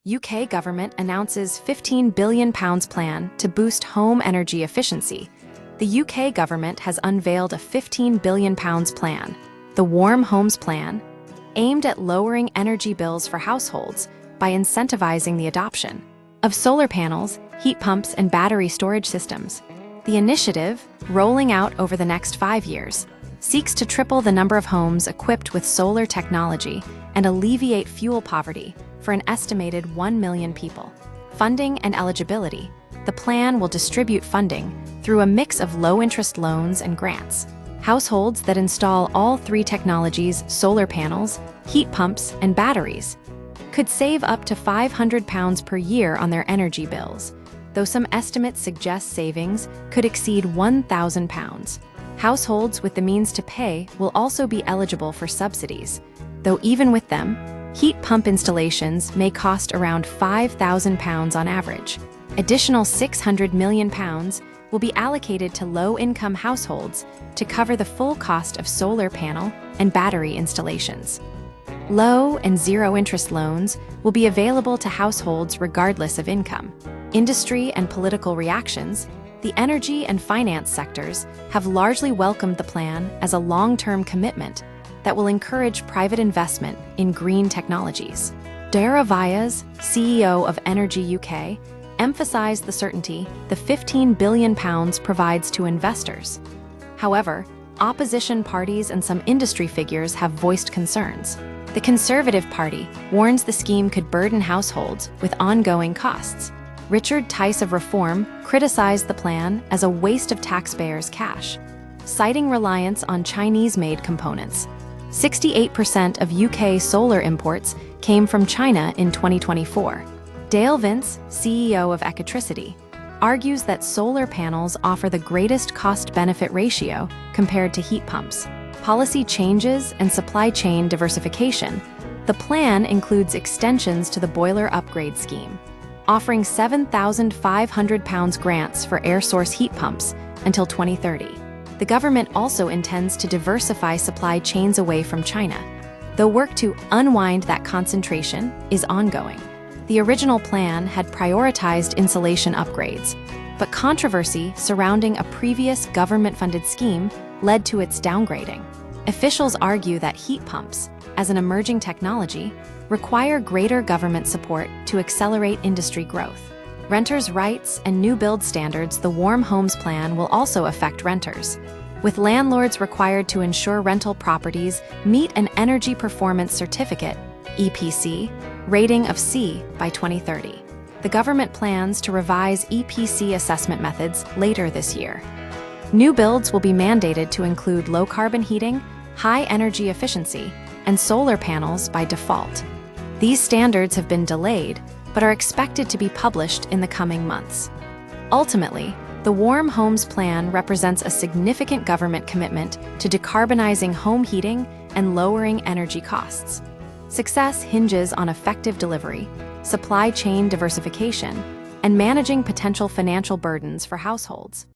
UK government announces £15 billion plan to boost home energy efficiency. The UK government has unveiled a £15 billion plan, the Warm Homes Plan, aimed at lowering energy bills for households by incentivizing the adoption of solar panels, heat pumps, and battery storage systems. The initiative, rolling out over the next 5 years, seeks to triple the number of homes equipped with solar technology and alleviate fuel poverty for an estimated 1 million people. Funding and eligibility. The plan will distribute funding through a mix of low-interest loans and grants. Households that install all 3 technologies, solar panels, heat pumps, and batteries, could save up to £500 per year on their energy bills, though some estimates suggest savings could exceed £1,000. Households with the means to pay will also be eligible for subsidies, though even with them, heat pump installations may cost around £5,000 on average. Additional £600 million will be allocated to low-income households to cover the full cost of solar panel and battery installations. Low and zero-interest loans will be available to households regardless of income. Industry and political reactions. The energy and finance sectors have largely welcomed the plan as a long-term commitment that will encourage private investment in green technologies. Dara Vyas, CEO of Energy UK, emphasized the certainty the £15 billion provides to investors. However, opposition parties and some industry figures have voiced concerns. The Conservative Party warns the scheme could burden households with ongoing costs. Richard Tice of Reform criticized the plan as a waste of taxpayers' cash, citing reliance on Chinese-made components. 68% of UK solar imports came from China in 2024. Dale Vince, CEO of Ecotricity, argues that solar panels offer the greatest cost-benefit ratio compared to heat pumps. Policy changes and supply chain diversification. The plan includes extensions to the boiler upgrade scheme, offering £7,500 grants for air source heat pumps until 2030. The government also intends to diversify supply chains away from China, though work to unwind that concentration is ongoing. The original plan had prioritized insulation upgrades, but controversy surrounding a previous government-funded scheme led to its downgrading. Officials argue that heat pumps, as an emerging technology, require greater government support to accelerate industry growth. Renters' rights and new build standards. The Warm Homes Plan will also affect renters, with landlords required to ensure rental properties meet an Energy Performance Certificate (EPC) rating of C by 2030. The government plans to revise EPC assessment methods later this year. New builds will be mandated to include low-carbon heating, high energy efficiency, and solar panels by default. These standards have been delayed, but are expected to be published in the coming months. Ultimately, the Warm Homes Plan represents a significant government commitment to decarbonizing home heating and lowering energy costs. Success hinges on effective delivery, supply chain diversification, and managing potential financial burdens for households.